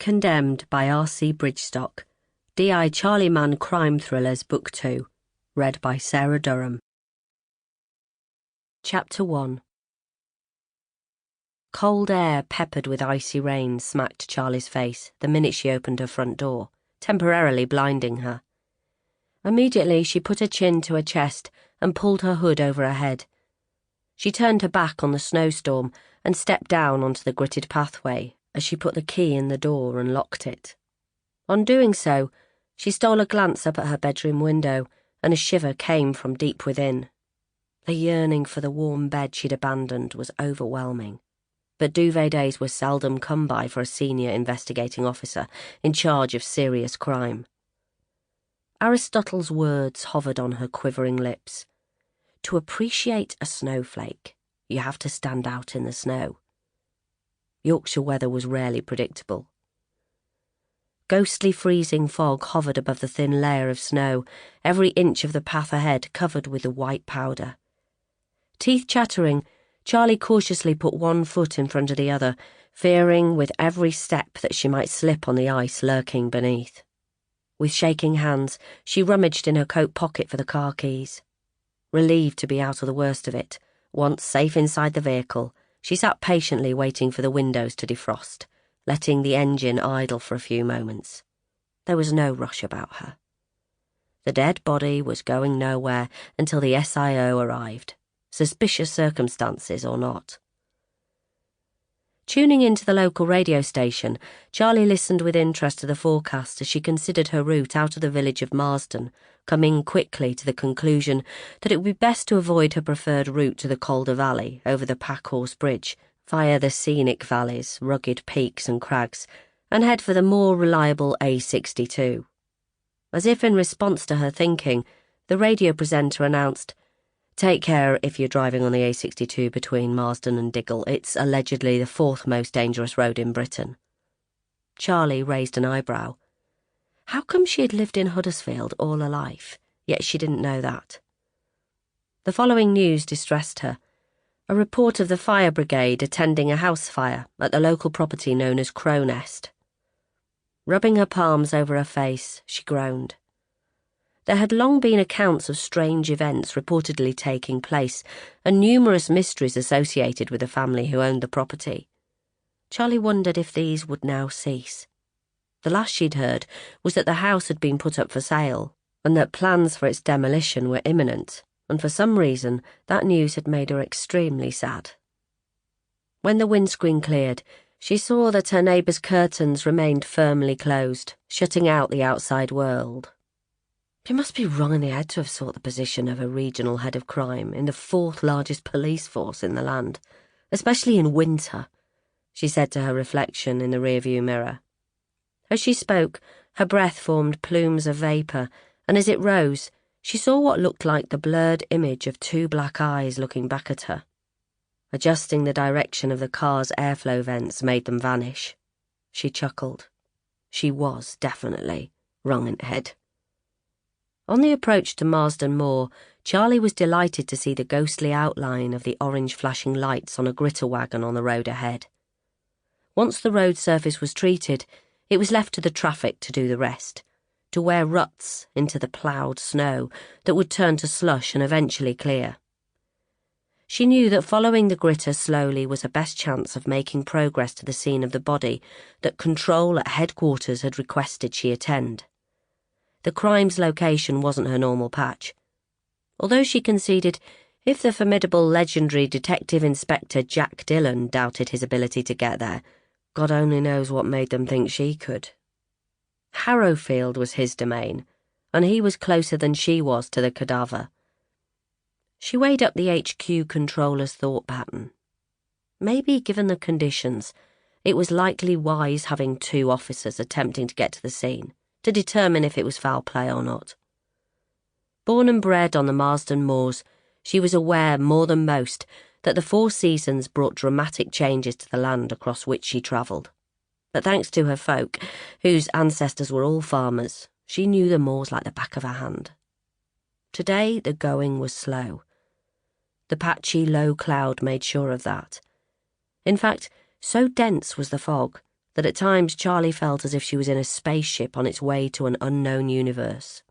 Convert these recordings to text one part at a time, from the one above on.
Condemned by R.C. Bridgestock, DI Charley Mann Crime Thrillers Book 2, read by Sarah Durham. Chapter 1. Cold air peppered with icy rain smacked Charlie's face the minute she opened her front door, temporarily blinding her. Immediately she put her chin to her chest and pulled her hood over her head. She turned her back on the snowstorm and stepped down onto the gritted pathway as she put the key in the door and locked it. On doing so, she stole a glance up at her bedroom window, and a shiver came from deep within. The yearning for the warm bed she'd abandoned was overwhelming, but duvet days were seldom come by for a senior investigating officer in charge of serious crime. Aristotle's words hovered on her quivering lips. To appreciate a snowflake, you have to stand out in the snow. Yorkshire weather was rarely predictable. Ghostly freezing fog hovered above the thin layer of snow, every inch of the path ahead covered with the white powder. Teeth chattering, Charlie cautiously put one foot in front of the other, fearing with every step that she might slip on the ice lurking beneath. With shaking hands, she rummaged in her coat pocket for the car keys. Relieved to be out of the worst of it, once safe inside the vehicle, she sat patiently waiting for the windows to defrost, letting the engine idle for a few moments. There was no rush about her. The dead body was going nowhere until the SIO arrived, suspicious circumstances or not. Tuning into the local radio station, Charlie listened with interest to the forecast as she considered her route out of the village of Marsden, coming quickly to the conclusion that it would be best to avoid her preferred route to the Calder Valley over the Packhorse Bridge, via the scenic valleys, rugged peaks and crags, and head for the more reliable A62. As if in response to her thinking, the radio presenter announced, "Take care if you're driving on the A62 between Marsden and Diggle. It's allegedly the fourth most dangerous road in Britain." Charlie raised an eyebrow. How come she had lived in Huddersfield all her life, yet she didn't know that? The following news distressed her. A report of the fire brigade attending a house fire at the local property known as Crow Nest. Rubbing her palms over her face, she groaned. There had long been accounts of strange events reportedly taking place, and numerous mysteries associated with the family who owned the property. Charlie wondered if these would now cease. The last she'd heard was that the house had been put up for sale, and that plans for its demolition were imminent, and for some reason that news had made her extremely sad. When the windscreen cleared, she saw that her neighbour's curtains remained firmly closed, shutting out the outside world. You must be wrong in the head to have sought the position of a regional head of crime in the fourth largest police force in the land, especially in winter, she said to her reflection in the rearview mirror. As she spoke, her breath formed plumes of vapour, and as it rose, she saw what looked like the blurred image of two black eyes looking back at her. Adjusting the direction of the car's airflow vents made them vanish. She chuckled. She was definitely wrong in head. On the approach to Marsden Moor, Charlie was delighted to see the ghostly outline of the orange flashing lights on a gritter wagon on the road ahead. Once the road surface was treated, it was left to the traffic to do the rest, to wear ruts into the ploughed snow that would turn to slush and eventually clear. She knew that following the gritter slowly was her best chance of making progress to the scene of the body that Control at headquarters had requested she attend. The crime's location wasn't her normal patch. Although she conceded if the formidable legendary Detective Inspector Jack Dillon doubted his ability to get there, God only knows what made them think she could. Harrowfield was his domain, and he was closer than she was to the cadaver. She weighed up the HQ controller's thought pattern. Maybe, given the conditions, it was likely wise having two officers attempting to get to the scene, to determine if it was foul play or not. Born and bred on the Marsden Moors, she was aware more than most that the four seasons brought dramatic changes to the land across which she travelled. But thanks to her folk, whose ancestors were all farmers, she knew the moors like the back of her hand. Today the going was slow. The patchy low cloud made sure of that. In fact, so dense was the fog that at times Charlie felt as if she was in a spaceship on its way to an unknown universe.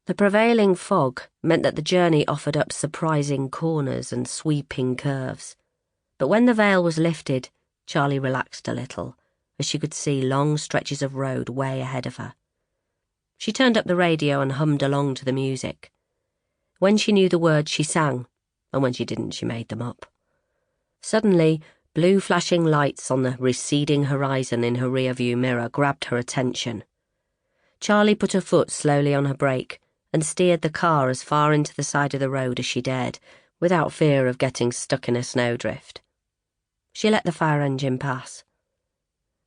The prevailing fog meant that the journey offered up surprising corners and sweeping curves. But when the veil was lifted, Charlie relaxed a little, as she could see long stretches of road way ahead of her. She turned up the radio and hummed along to the music. When she knew the words, she sang, and when she didn't, she made them up. Suddenly, blue flashing lights on the receding horizon in her rearview mirror grabbed her attention. Charlie put her foot slowly on her brake and steered the car as far into the side of the road as she dared, without fear of getting stuck in a snowdrift. She let the fire engine pass.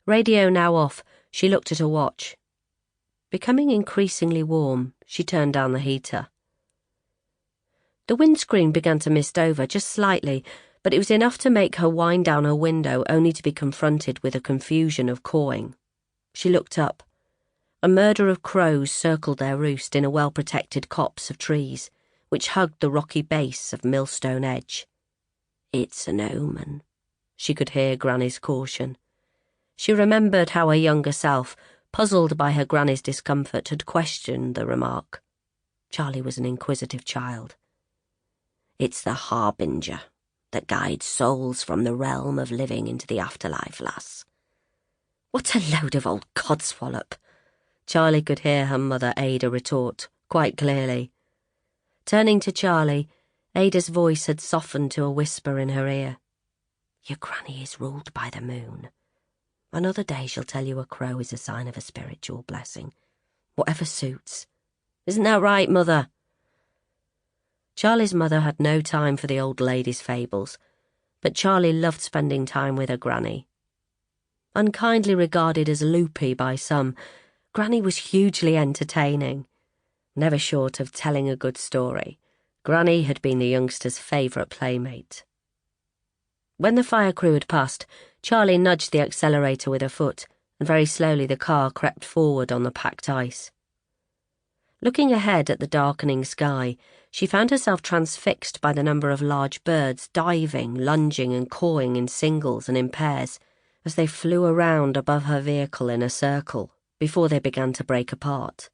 Radio now off, she looked at her watch. Becoming increasingly warm, she turned down the heater. The windscreen began to mist over just slightly, but it was enough to make her wind down her window only to be confronted with a confusion of cawing. She looked up. A murder of crows circled their roost in a well-protected copse of trees, which hugged the rocky base of Millstone Edge. "It's an omen," she could hear Granny's caution. She remembered how her younger self, puzzled by her Granny's discomfort, had questioned the remark. Charlie was an inquisitive child. "It's the harbinger that guides souls from the realm of living into the afterlife, lass." "What a load of old codswallop!" Charlie could hear her mother Ada retort, quite clearly. Turning to Charlie, Ada's voice had softened to a whisper in her ear. "Your granny is ruled by the moon. Another day she'll tell you a crow is a sign of a spiritual blessing. Whatever suits. Isn't that right, Mother?" Charlie's mother had no time for the old lady's fables, but Charlie loved spending time with her granny. Unkindly regarded as loopy by some, Granny was hugely entertaining. Never short of telling a good story, Granny had been the youngster's favourite playmate. When the fire crew had passed, Charlie nudged the accelerator with her foot, and very slowly the car crept forward on the packed ice. Looking ahead at the darkening sky, she found herself transfixed by the number of large birds diving, lunging and cawing in singles and in pairs as they flew around above her vehicle in a circle before they began to break apart.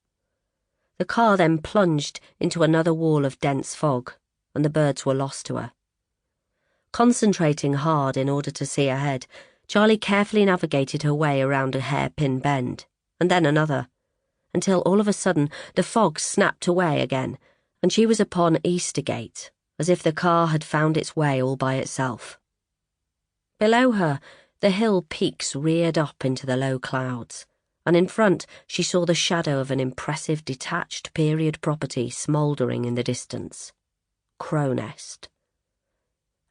The car then plunged into another wall of dense fog, and the birds were lost to her. Concentrating hard in order to see ahead, Charlie carefully navigated her way around a hairpin bend, and then another, until all of a sudden the fog snapped away again, and she was upon Eastergate, as if the car had found its way all by itself. Below her, the hill peaks reared up into the low clouds, and in front she saw the shadow of an impressive detached period property smouldering in the distance. Crow Nest.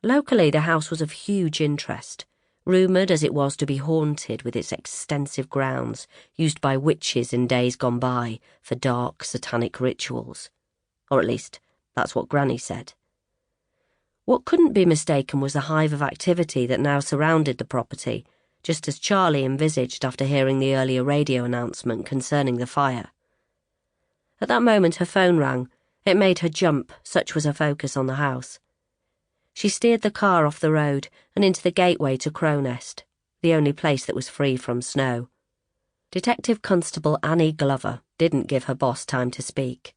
Locally, the house was of huge interest, rumoured as it was to be haunted with its extensive grounds used by witches in days gone by for dark satanic rituals. Or at least, that's what Granny said. What couldn't be mistaken was the hive of activity that now surrounded the property, just as Charlie envisaged after hearing the earlier radio announcement concerning the fire. At that moment her phone rang. It made her jump, such was her focus on the house. She steered the car off the road and into the gateway to Crow Nest, the only place that was free from snow. Detective Constable Annie Glover didn't give her boss time to speak.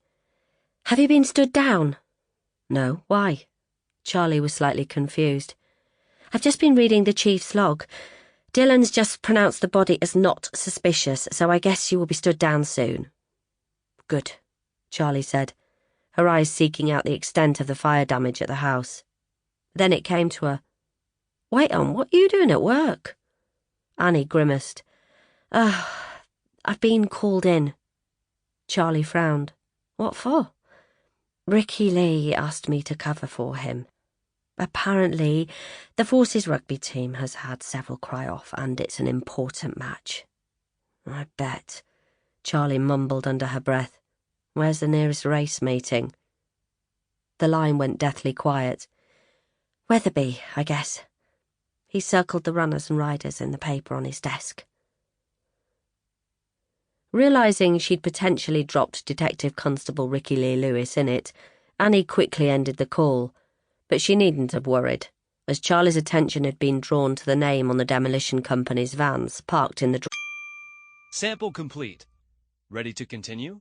"Have you been stood down?" "No, why?" Charlie was slightly confused. "I've just been reading the chief's log. Dylan's just pronounced the body as not suspicious, so I guess you will be stood down soon." "Good," Charlie said, her eyes seeking out the extent of the fire damage at the house. Then it came to her. "Wait on, what are you doing at work?" Annie grimaced. I've been called in." Charlie frowned. "What for?" "Ricky Lee asked me to cover for him. Apparently, the Forces rugby team has had several cry off and it's an important match." "I bet," Charlie mumbled under her breath. "Where's the nearest race meeting?" The line went deathly quiet. "Weatherby, I guess." He circled the runners and riders in the paper on his desk. Realising she'd potentially dropped Detective Constable Ricky Lee Lewis in it, Annie quickly ended the call, but she needn't have worried, as Charlie's attention had been drawn to the name on the demolition company's vans parked in the Sample complete. Ready to continue?